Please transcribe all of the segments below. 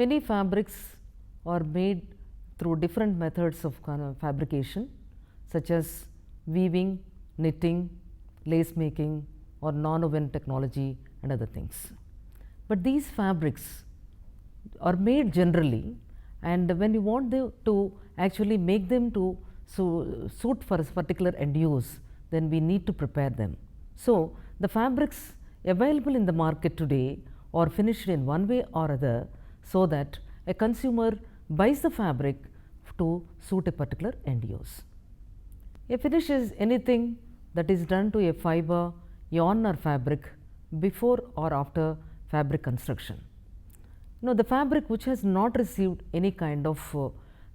Many fabrics are made through different methods of fabrication, such as weaving, knitting, lace making or non-woven technology and other things. But these fabrics are made generally, and when you want to actually make them to suit for a particular end use, then we need to prepare them. So, the fabrics available in the market today are finished in one way or other, so that a consumer buys the fabric to suit a particular end use. A finish is anything that is done to a fiber, yarn or fabric before or after fabric construction. Now, the fabric which has not received any kind of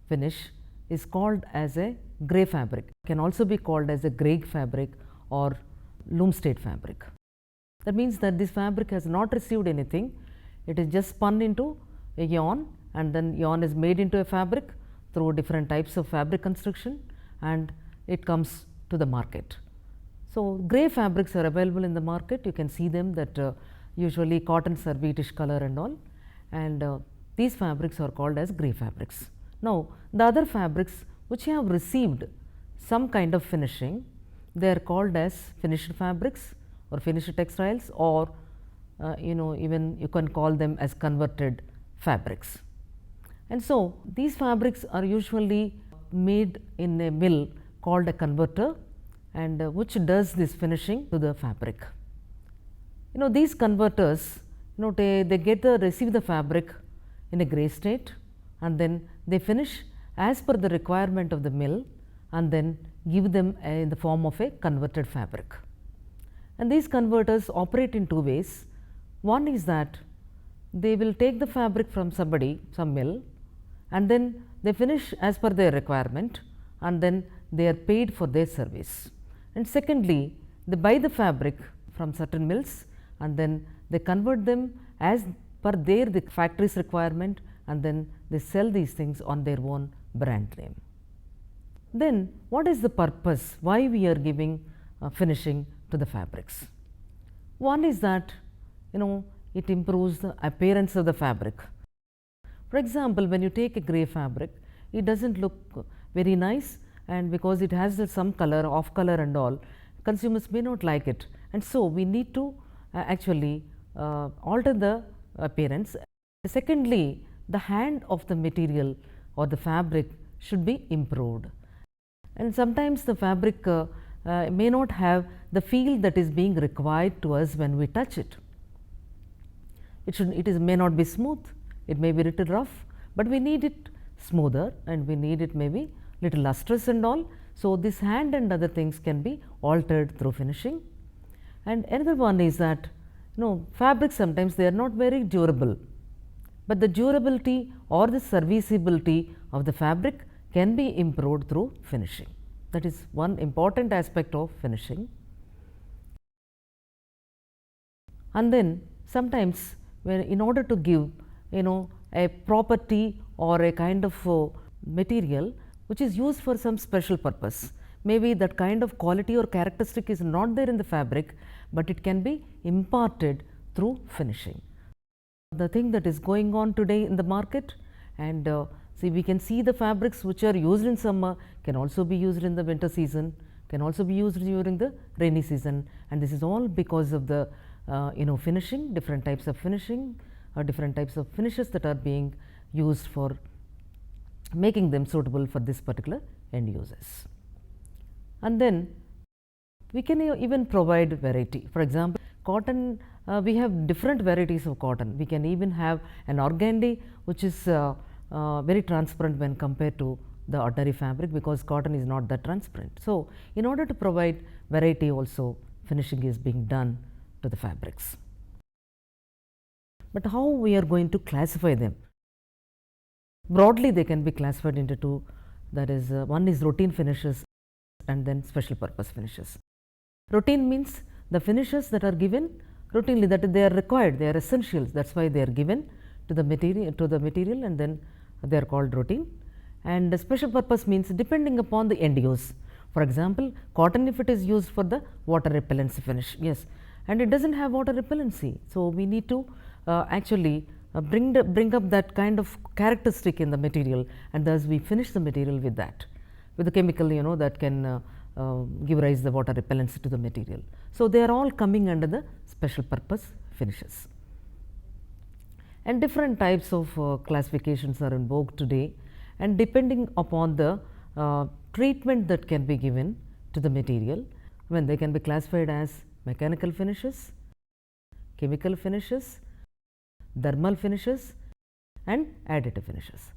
finish is called as a grey fabric, can also be called as a grey fabric or loom state fabric. That means that this fabric has not received anything, it is just spun into a yarn, and then yarn is made into a fabric through different types of fabric construction, and it comes to the market. So, grey fabrics are available in the market. You can see them that usually cottons are wheatish color and all, and these fabrics are called as grey fabrics. Now, the other fabrics which have received some kind of finishing, they are called as finished fabrics or finished textiles, or even you can call them as converted fabrics. And so, these fabrics are usually made in a mill called a converter, and which does this finishing to the fabric. These converters, they receive the fabric in a grey state, and then they finish as per the requirement of the mill, and then give them in the form of a converted fabric. And these converters operate in two ways. One is that they will take the fabric from somebody, some mill, and then they finish as per their requirement, and then they are paid for their service. And secondly, they buy the fabric from certain mills, and then they convert them as per the factory's requirement, and then they sell these things on their own brand name. Then what is the purpose why we are giving finishing to the fabrics? One is that it improves the appearance of the fabric. For example, when you take a grey fabric, it does not look very nice, and because it has some color, off color and all, consumers may not like it, and so we need to actually alter the appearance. Secondly, the hand of the material or the fabric should be improved, and sometimes the fabric may not have the feel that is being required to us when we touch it. It may not be smooth, it may be little rough, but we need it smoother, and we need it maybe little lustrous and all. So, this hand and other things can be altered through finishing. And another one is that fabrics sometimes they are not very durable, but the durability or the serviceability of the fabric can be improved through finishing. That is one important aspect of finishing. And then sometimes when in order to give a property or a kind of material which is used for some special purpose, maybe that kind of quality or characteristic is not there in the fabric, but it can be imparted through finishing. The thing that is going on today in the market, and see, we can see the fabrics which are used in summer can also be used in the winter season, can also be used during the rainy season, and this is all because of the finishing, different types of finishing or different types of finishes that are being used for making them suitable for this particular end uses. And then we can even provide variety. For example, cotton, we have different varieties of cotton. We can even have an organdy which is very transparent when compared to the ordinary fabric, because cotton is not that transparent. So, in order to provide variety also, finishing is being done to the fabrics. But how we are going to classify them? Broadly, they can be classified into two, that is one is routine finishes and then special purpose finishes. Routine means the finishes that are given routinely, that they are required, they are essentials, that is why they are given to the material and then they are called routine. And the special purpose means depending upon the end use. For example, cotton, if it is used for the water repellency finish, yes, and it does not have water repellency. So, we need to actually bring up that kind of characteristic in the material, and thus we finish the material with that, with the chemical that can give rise the water repellency to the material. So, they are all coming under the special purpose finishes. And different types of classifications are in vogue today, and depending upon the treatment that can be given to the material, when they can be classified as mechanical finishes, chemical finishes, thermal finishes and additive finishes.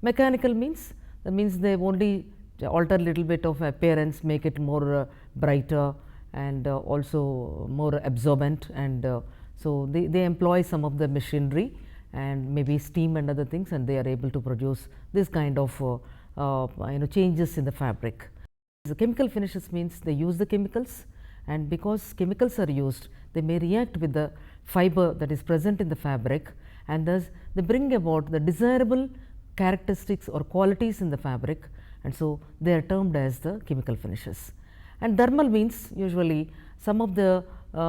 Mechanical means, that means they only alter little bit of appearance, make it more brighter and also more absorbent, and so they employ some of the machinery and maybe steam and other things, and they are able to produce this kind of changes in the fabric. The chemical finishes means they use the chemicals, and because chemicals are used, they may react with the fiber that is present in the fabric, and thus they bring about the desirable characteristics or qualities in the fabric, and so they are termed as the chemical finishes. And thermal means usually some of the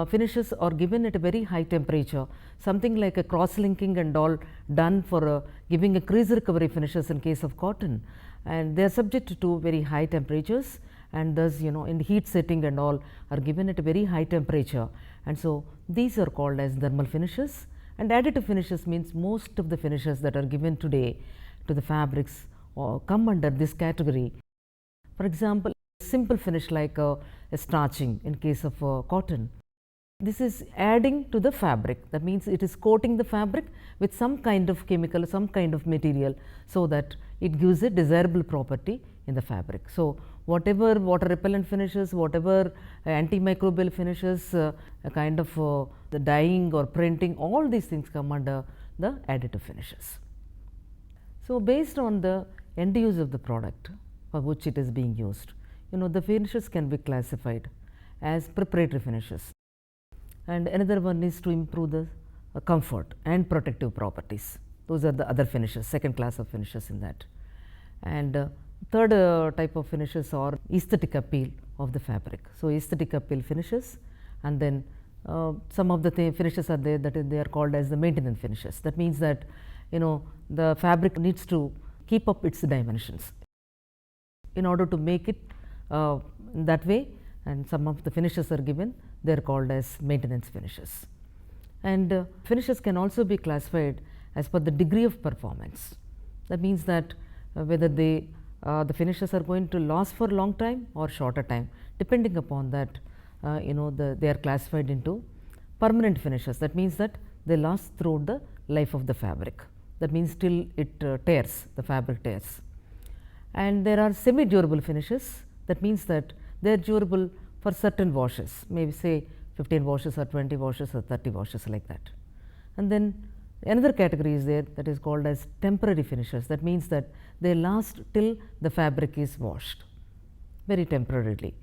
finishes are given at a very high temperature, something like a cross linking and all done for giving a crease recovery finishes in case of cotton, and they are subject to very high temperatures, and thus in heat setting and all are given at a very high temperature, and so these are called as thermal finishes. And additive finishes means most of the finishes that are given today to the fabrics come under this category. For example, simple finish like a starching in case of cotton. This is adding to the fabric, that means it is coating the fabric with some kind of chemical, some kind of material, so that it gives a desirable property in the fabric. So, whatever water repellent finishes, whatever antimicrobial finishes, a kind of the dyeing or printing, all these things come under the additive finishes. So, based on the end use of the product for which it is being used, the finishes can be classified as preparatory finishes, and another one is to improve the comfort and protective properties. Those are the other finishes, second class of finishes in that. And third type of finishes are aesthetic appeal of the fabric. So, aesthetic appeal finishes, and then some of the finishes are there that they are called as the maintenance finishes. That means that the fabric needs to keep up its dimensions in order to make it that way, and some of the finishes are given, they are called as maintenance finishes. And finishes can also be classified as per the degree of performance. That means that whether the finishes are going to last for a long time or shorter time, depending upon that they are classified into permanent finishes. That means that they last throughout the life of the fabric, that means till it tears, the fabric tears. And there are semi durable finishes, that means that they are durable for certain washes, maybe say 15 washes or 20 washes or 30 washes, like that. And then another category is there that is called as temporary finishes. That means that they last till the fabric is washed, very temporarily.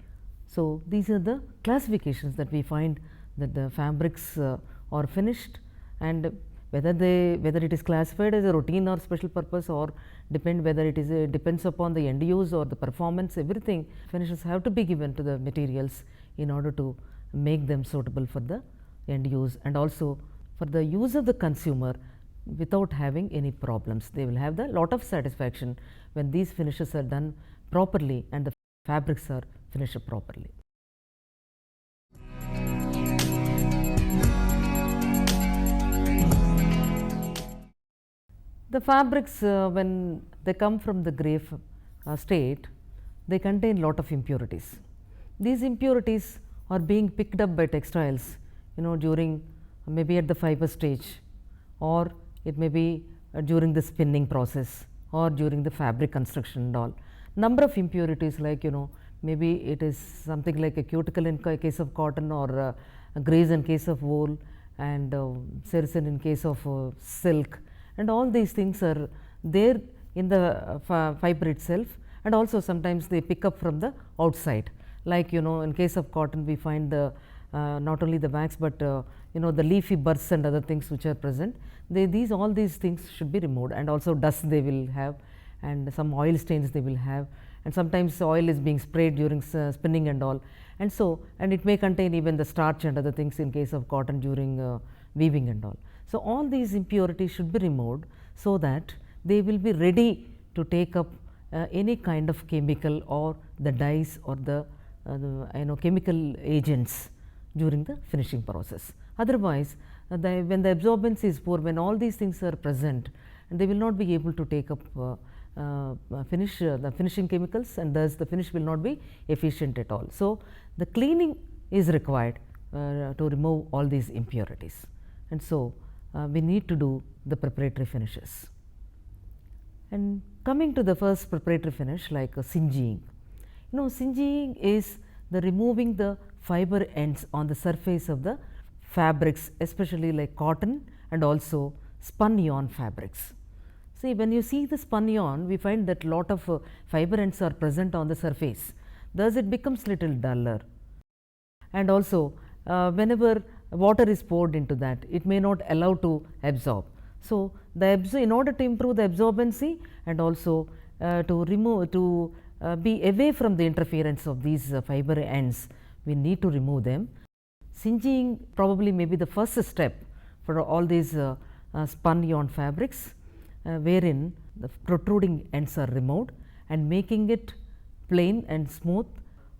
So, these are the classifications that we find that the fabrics are finished, and whether it is classified as a routine or special purpose, or whether it is depends upon the end use or the performance, everything finishes have to be given to the materials in order to make them suitable for the end use, and also for the use of the consumer without having any problems. They will have the lot of satisfaction when these finishes are done properly and the fabrics are finished properly. The fabrics when they come from the gray state, they contain lot of impurities. These impurities are being picked up by textiles during maybe at the fiber stage, or it may be during the spinning process or during the fabric construction and all. Number of impurities, like maybe it is something like a cuticle in case of cotton, or grease in case of wool, and sericin in case of silk, and all these things are there in the fiber itself, and also sometimes they pick up from the outside, like in case of cotton we find the not only the wax, but the leafy bursts and other things which are present. All these things should be removed, and also dust they will have, and some oil stains they will have, and sometimes oil is being sprayed during spinning and all, and it may contain even the starch and other things in case of cotton during weaving and all. So, all these impurities should be removed, so that they will be ready to take up any kind of chemical or the dyes or the chemical agents during the finishing process. Otherwise, when the absorbance is poor, when all these things are present, and they will not be able to take up the finishing chemicals, and thus the finish will not be efficient at all. So, the cleaning is required to remove all these impurities, and so we need to do the preparatory finishes. And coming to the first preparatory finish, like singeing. Singeing is the removing the fiber ends on the surface of the fabrics, especially like cotton and also spun yarn fabrics. See, when you see the spun yarn, we find that lot of fiber ends are present on the surface, thus it becomes little duller, and also whenever water is poured into that, it may not allow to absorb. So, in order to improve the absorbency and also to be away from the interference of these fiber ends, we need to remove them. Singeing probably may be the first step for all these spun yarn fabrics, wherein the protruding ends are removed and making it plain and smooth.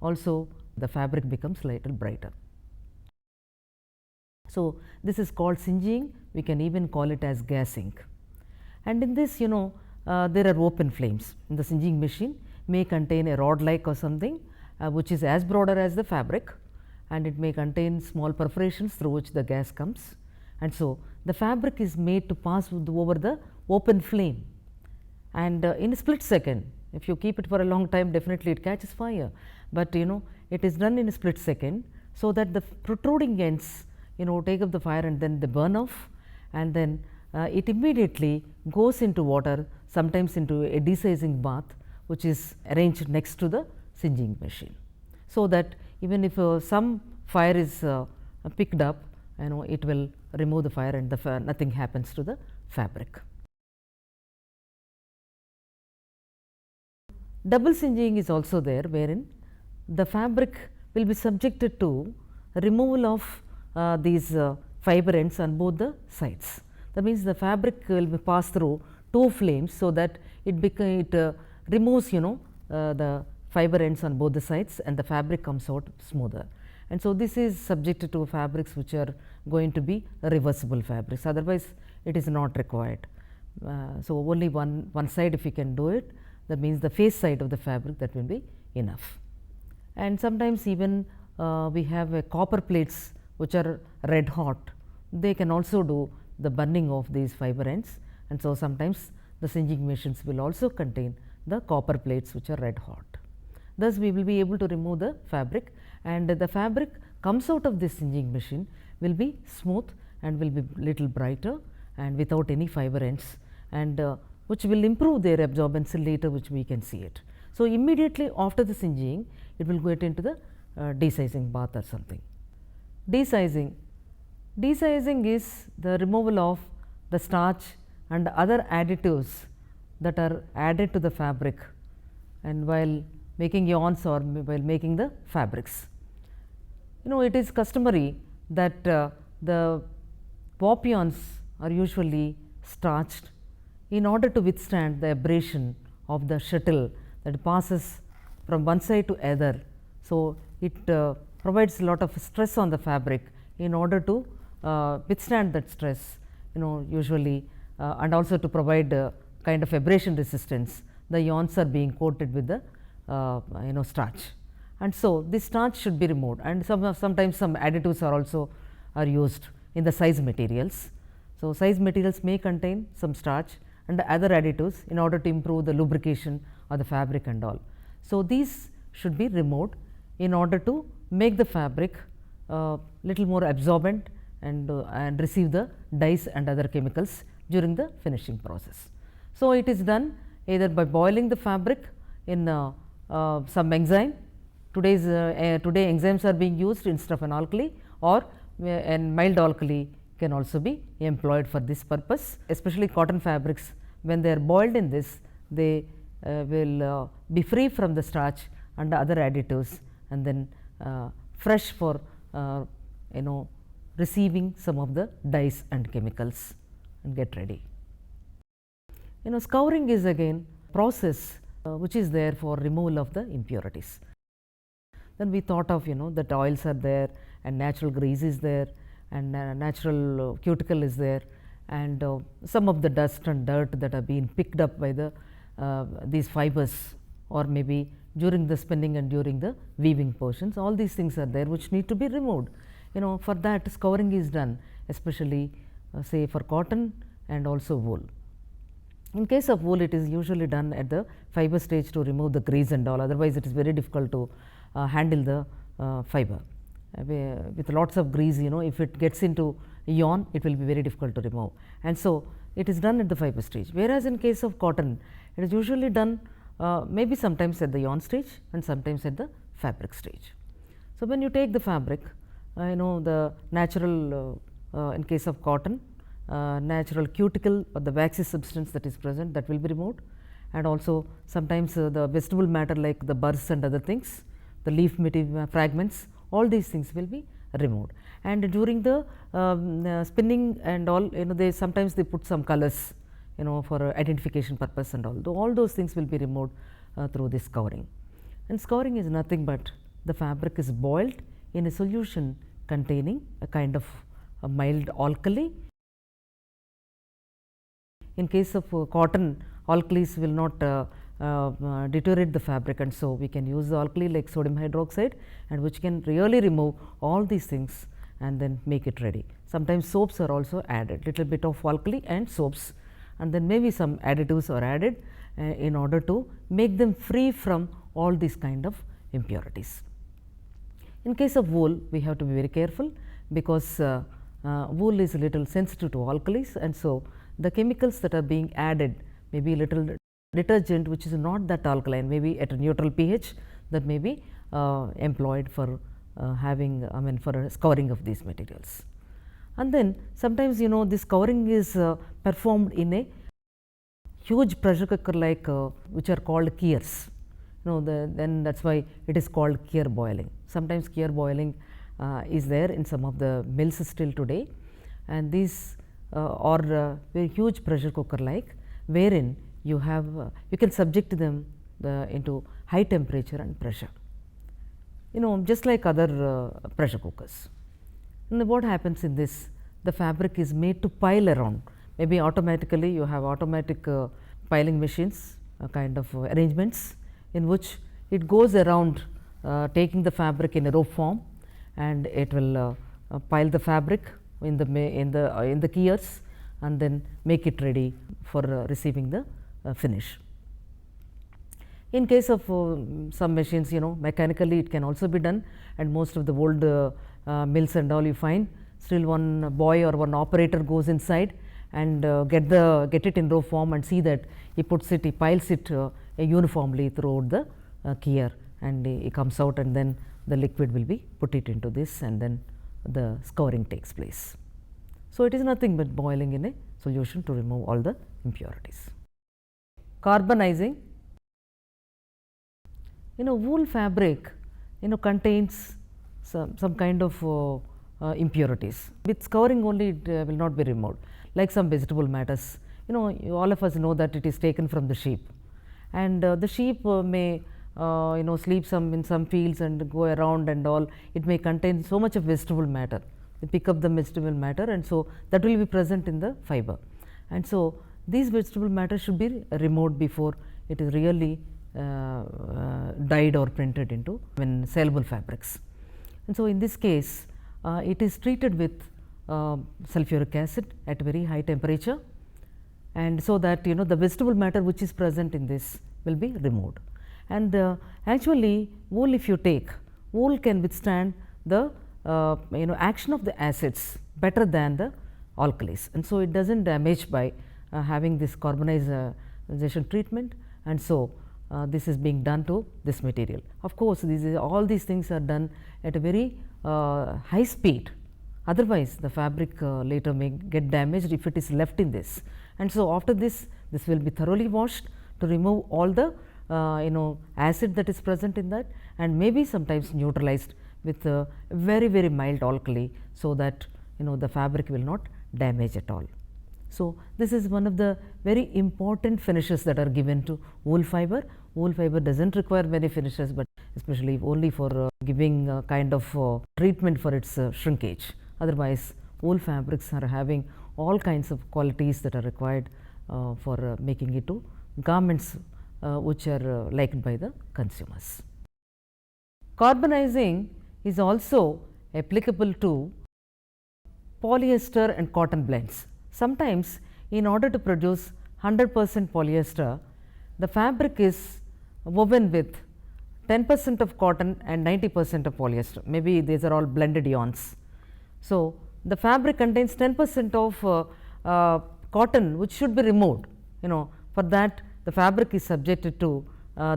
Also, the fabric becomes little brighter. So, this is called singeing. We can even call it as gassing. And in this, there are open flames. In the singeing machine may contain a rod like or something which is as broader as the fabric, and it may contain small perforations through which the gas comes. And so, the fabric is made to pass over the open flame, and in a split second, if you keep it for a long time, definitely it catches fire, but it is done in a split second, so that the protruding ends take up the fire and then they burn off, and then it immediately goes into water, sometimes into a desizing bath, which is arranged next to the singeing machine. So that even if some fire is picked up, it will remove the fire and nothing happens to the fabric. Double singeing is also there, wherein the fabric will be subjected to removal of these fiber ends on both the sides. That means, the fabric will be passed through two flames, so that it removes the fiber ends on both the sides, and the fabric comes out smoother. And so, this is subjected to fabrics which are going to be reversible fabrics, otherwise it is not required. So, only one side if you can do it, that means the face side of the fabric, that will be enough. And sometimes even we have copper plates which are red hot, they can also do the burning of these fiber ends, and so sometimes the singeing machines will also contain the copper plates which are red hot. Thus, we will be able to remove the fabric, and the fabric comes out of this singeing machine will be smooth and will be little brighter and without any fiber ends, and which will improve their absorbency later, which we can see it. So, immediately after the singeing, it will get into the desizing bath or something. Desizing. Desizing is the removal of the starch and other additives that are added to the fabric, and while making yarns or while making the fabrics. It is customary that the pop yarns are usually starched in order to withstand the abrasion of the shuttle that passes from one side to other. So, it provides a lot of stress on the fabric in order to withstand that stress, usually and also to provide kind of abrasion resistance. The yarns are being coated with the starch, and so this starch should be removed, and sometimes some additives are used in the size materials. So, size materials may contain some starch and other additives in order to improve the lubrication of the fabric and all. So, these should be removed in order to make the fabric little more absorbent and receive the dyes and other chemicals during the finishing process. So, it is done either by boiling the fabric in some enzyme. Today enzymes are being used instead of an alkali, or and mild alkali can also be employed for this purpose. Especially cotton fabrics, when they are boiled in this, they will be free from the starch and other additives, and then fresh for receiving some of the dyes and chemicals and get ready. Scouring is again process which is there for removal of the impurities. Then we thought of that oils are there and natural grease is there and natural cuticle is there, and some of the dust and dirt that are being picked up by the these fibers, or maybe during the spinning and during the weaving portions, all these things are there which need to be removed. For that scouring is done, especially say for cotton and also wool. In case of wool, it is usually done at the fiber stage to remove the grease and all, otherwise it is very difficult to handle the fiber. With lots of grease, if it gets into yarn, it will be very difficult to remove, and so it is done at the fiber stage. Whereas in case of cotton, it is usually done maybe sometimes at the yarn stage and sometimes at the fabric stage. So when you take the fabric, the natural in case of cotton, natural cuticle or the waxy substance that is present, that will be removed, and also sometimes the vegetable matter like the burrs and other things, the leaf material fragments, all these things will be removed. And during the spinning and all, they sometimes they put some colors, for identification purpose and all those things will be removed through this scouring. And scouring is nothing but the fabric is boiled in a solution containing a kind of a mild alkali. In case of cotton, alkalis will not deteriorate the fabric, and so we can use the alkali like sodium hydroxide, and which can really remove all these things and then make it ready. Sometimes soaps are also added, little bit of alkali and soaps, and then maybe some additives are added in order to make them free from all these kind of impurities. In case of wool, we have to be very careful, because wool is a little sensitive to alkalis, and so the chemicals that are being added may be little detergent which is not that alkaline, maybe at a neutral pH, that may be employed for for scouring of these materials. And then sometimes this scouring is performed in a huge pressure cooker like which are called keers. Then that is why it is called keer boiling. Sometimes keer boiling is there in some of the mills still today, and these are very huge pressure cooker like, wherein you have you can subject them into high temperature and pressure, just like other pressure cookers. And what happens in this, the fabric is made to pile around, maybe automatically you have automatic piling machines, kind of arrangements in which it goes around taking the fabric in a rope form, and it will pile the fabric in the keers and then make it ready for receiving the finish. In case of some machines, mechanically it can also be done, and most of the old mills and all, you find still one boy or one operator goes inside and get it in row form and see that he piles it uniformly throughout the keyer, and he comes out, and then the liquid will be put it into this, and then the scouring takes place. So it is nothing but boiling in a solution to remove all the impurities. Carbonizing. Wool fabric contains some kind of impurities. With scouring only it will not be removed, like some vegetable matters. All of us know that it is taken from the sheep, and the sheep may sleep in some fields and go around and all. It may contain so much of vegetable matter. They pick up the vegetable matter, and so that will be present in the fiber, and so these vegetable matter should be removed before it is really dyed or printed into saleable fabrics. And so in this case it is treated with sulfuric acid at very high temperature, and so that the vegetable matter which is present in this will be removed. And actually wool, if you take, wool can withstand the action of the acids better than the alkalis, and so it does not damage by having this carbonization treatment, and so this is being done to this material. Of course, all these things are done at a very high speed, otherwise the fabric later may get damaged if it is left in this, and so after this will be thoroughly washed to remove all the acid that is present in that, and maybe sometimes neutralized with very mild alkali, so that the fabric will not damage at all. So, this is one of the very important finishes that are given to wool fiber. Wool fiber does not require many finishes, but especially only for giving a kind of treatment for its shrinkage. Otherwise, wool fabrics are having all kinds of qualities that are required for making it to garments which are liked by the consumers. Carbonizing is also applicable to polyester and cotton blends. Sometimes in order to produce 100% polyester, the fabric is woven with 10% of cotton and 90% of polyester. Maybe these are all blended yarns. So, the fabric contains 10% of cotton which should be removed. For that the fabric is subjected to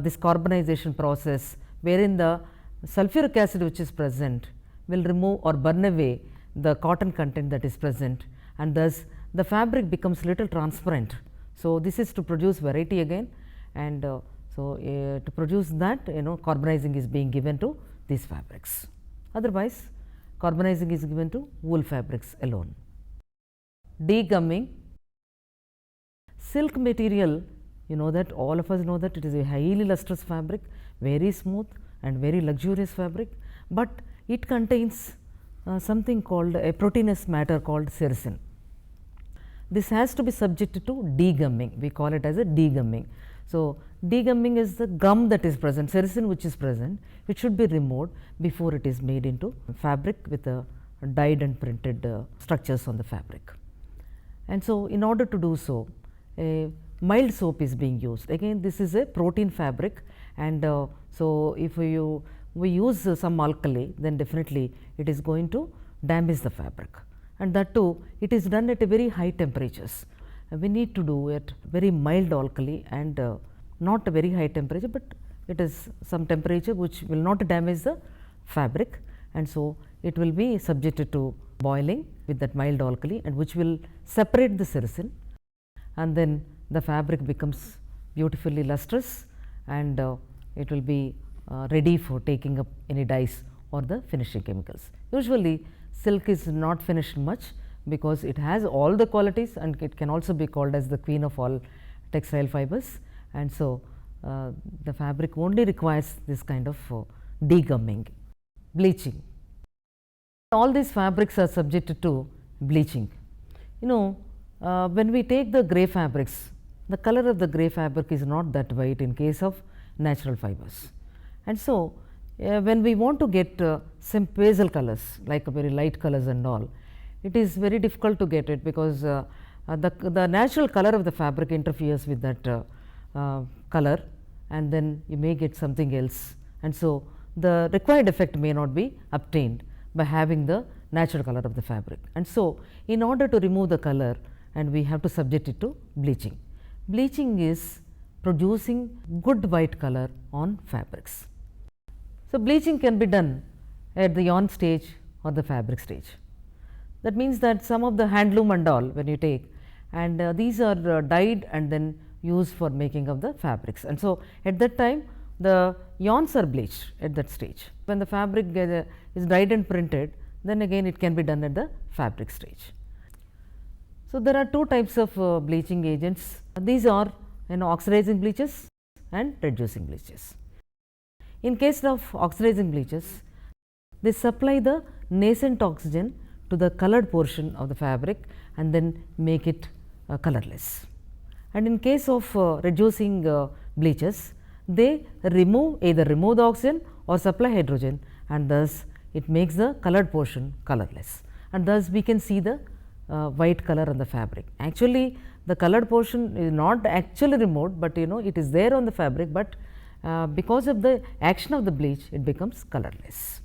this carbonization process, wherein the sulfuric acid which is present will remove or burn away the cotton content that is present, and thus the fabric becomes little transparent. So, this is to produce variety again, and to produce that carbonizing is being given to these fabrics. Otherwise, carbonizing is given to wool fabrics alone. DGumming. Silk material, that all of us know that it is a highly lustrous fabric, very smooth and very luxurious fabric, but it contains something called a proteinous matter called sericin. This has to be subjected to degumming. We call it as a degumming. So, degumming is the gum that is present, sericin which is present, which should be removed before it is made into fabric with a dyed and printed structures on the fabric. And so, in order to do so, a mild soap is being used. Again, this is a protein fabric, and so if we use some alkali, then definitely it is going to damage the fabric, and that too it is done at a very high temperatures. We need to do it very mild alkali and not a very high temperature, but it is some temperature which will not damage the fabric, and so it will be subjected to boiling with that mild alkali, and which will separate the sericin, and then the fabric becomes beautifully lustrous, and it will be ready for taking up any dyes or the finishing chemicals. Usually silk is not finished much because it has all the qualities, and it can also be called as the queen of all textile fibers, and so the fabric only requires this kind of degumming. Bleaching. All these fabrics are subjected to bleaching. When we take the grey fabrics, the color of the grey fabric is not that white in case of natural fibers, and so when we want to get some pastel colors like very light colors and all, it is very difficult to get it, because the natural color of the fabric interferes with that color, and then you may get something else, and so the required effect may not be obtained by having the natural color of the fabric. And so, in order to remove the color, and we have to subject it to bleaching. Bleaching is producing good white color on fabrics. So, bleaching can be done at the yarn stage or the fabric stage. That means that some of the handloom and all, when you take, and these are dyed and then used for making of the fabrics, and so at that time the yarns are bleached at that stage. When the fabric is dyed and printed, then again it can be done at the fabric stage. So, there are two types of bleaching agents. These are oxidizing bleaches and reducing bleaches. In case of oxidizing bleaches, they supply the nascent oxygen to the colored portion of the fabric and then make it colorless. And in case of reducing bleaches, they either remove the oxygen or supply hydrogen, and thus it makes the colored portion colorless, and thus we can see the white color on the fabric. Actually, the colored portion is not actually removed, but it is there on the fabric, but because of the action of the bleach, it becomes colorless.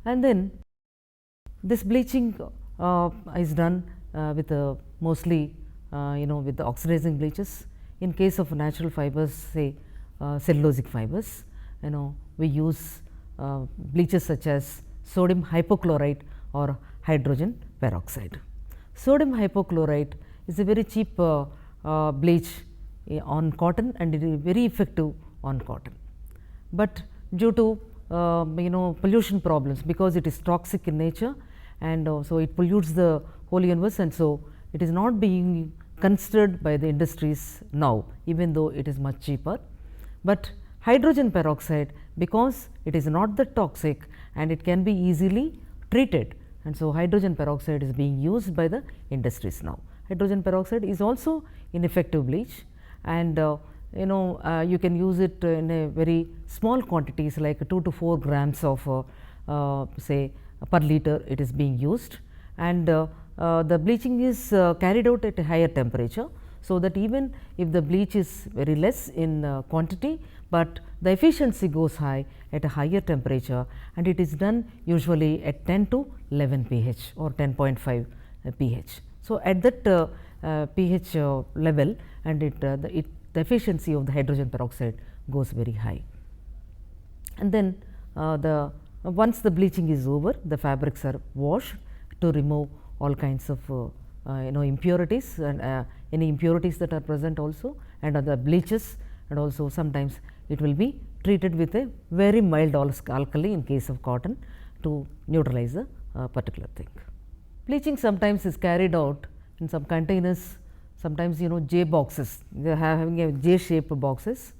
And then this bleaching is done with mostly with the oxidizing bleaches. In case of natural fibers, say cellulosic fibers, we use bleaches such as sodium hypochlorite or hydrogen peroxide. Sodium hypochlorite is a very cheap bleach on cotton, and it is very effective on cotton. But due to pollution problems, because it is toxic in nature, and so it pollutes the whole universe, and so it is not being considered by the industries now, even though it is much cheaper. But hydrogen peroxide, because it is not that toxic and it can be easily treated, and so hydrogen peroxide is being used by the industries now. Hydrogen peroxide is also an effective bleach, and you can use it in a very small quantities like 2 to 4 grams of say per liter it is being used, and the bleaching is carried out at a higher temperature. So that even if the bleach is very less in quantity, but the efficiency goes high at a higher temperature, and it is done usually at 10 to 11 pH or 10.5 pH. So at that pH level, and the efficiency of the hydrogen peroxide goes very high. And then once the bleaching is over, the fabrics are washed to remove all kinds of impurities and any impurities that are present also, and other bleaches, and also sometimes it will be treated with a very mild alkali in case of cotton to neutralize the particular thing. Bleaching sometimes is carried out in some containers, sometimes J boxes, they are having a J shaped boxes,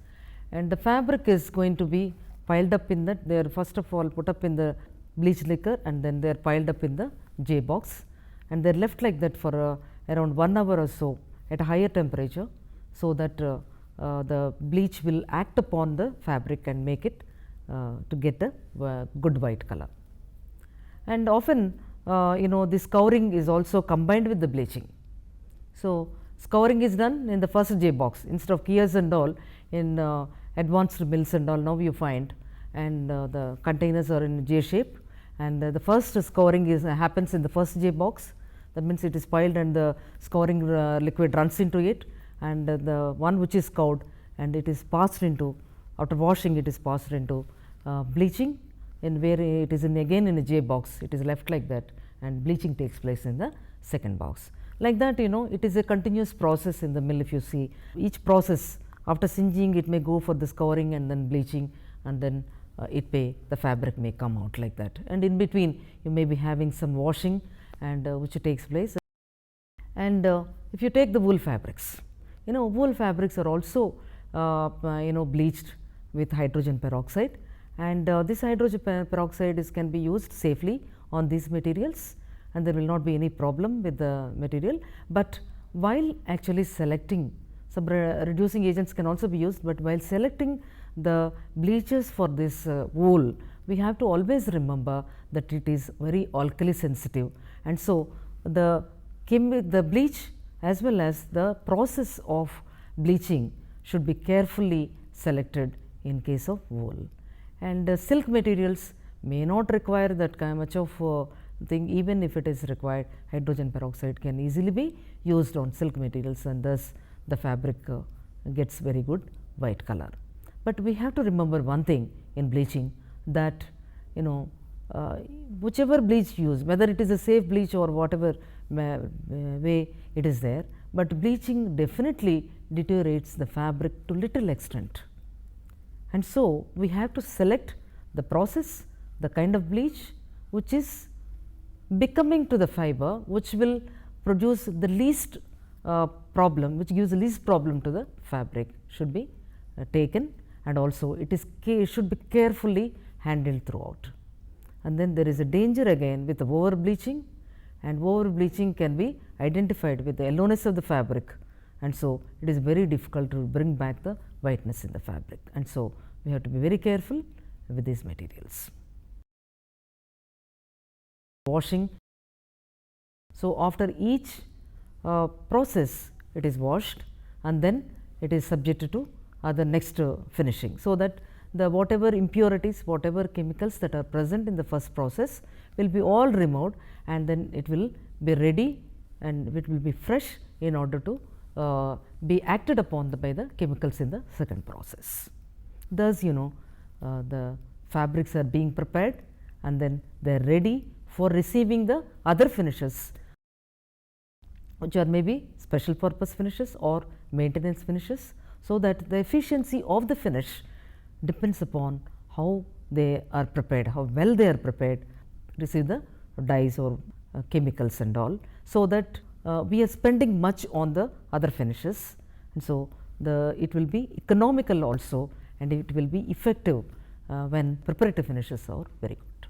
and the fabric is going to be piled up in that. They are first of all put up in the bleach liquor, and then they are piled up in the J box, and they are left like that for around 1 hour or so at a higher temperature, so that the bleach will act upon the fabric and make it to get a good white color. And often the scouring is also combined with the bleaching. So scouring is done in the first J box instead of kiosks and all in advanced mills and all. Now you find, and the containers are in J shape, and the first scouring happens in the first J box. That means it is piled and the scouring liquid runs into it, and the one which is scoured, and it is passed into, after washing it is passed into bleaching, in where it is again in a J box. It is left like that, and bleaching takes place in the second box. Like that, it is a continuous process in the mill. If you see each process, after singeing it may go for the scouring and then bleaching, and then the fabric may come out like that, and in between you may be having some washing and which takes place. And if you take the wool fabrics, wool fabrics are also bleached with hydrogen peroxide, and this hydrogen peroxide can be used safely on these materials, and there will not be any problem with the material. But while actually selecting, some reducing agents can also be used, but while selecting the bleaches for this wool, we have to always remember that it is very alkali sensitive, and so the bleach as well as the process of bleaching should be carefully selected in case of wool. And silk materials may not require that much of thing. Even if it is required, hydrogen peroxide can easily be used on silk materials, and thus the fabric gets very good white color. But we have to remember one thing in bleaching, that whichever bleach used, whether it is a safe bleach or whatever way it is there, but bleaching definitely deteriorates the fabric to little extent. And so we have to select the process, the kind of bleach which is becoming to the fiber, which will produce the least problem, which gives the least problem to the fabric, should be taken, and also it should be carefully handled throughout. And then there is a danger again with the over bleaching, and over bleaching can be identified with the yellowness of the fabric, and so it is very difficult to bring back the whiteness in the fabric, and so we have to be very careful with these materials. Washing. So after each process it is washed, and then it is subjected to the next finishing, so that the whatever impurities, whatever chemicals that are present in the first process will be all removed, and then it will be ready and it will be fresh in order to be acted upon by the chemicals in the second process. Thus, the fabrics are being prepared, and then they are ready for receiving the other finishes, which are maybe special purpose finishes or maintenance finishes, so that the efficiency of the finish depends upon how they are prepared, how well they are prepared, receive the dyes or chemicals and all, so that we are spending much on the other finishes, and so it will be economical also, and it will be effective when preparative finishes are very good.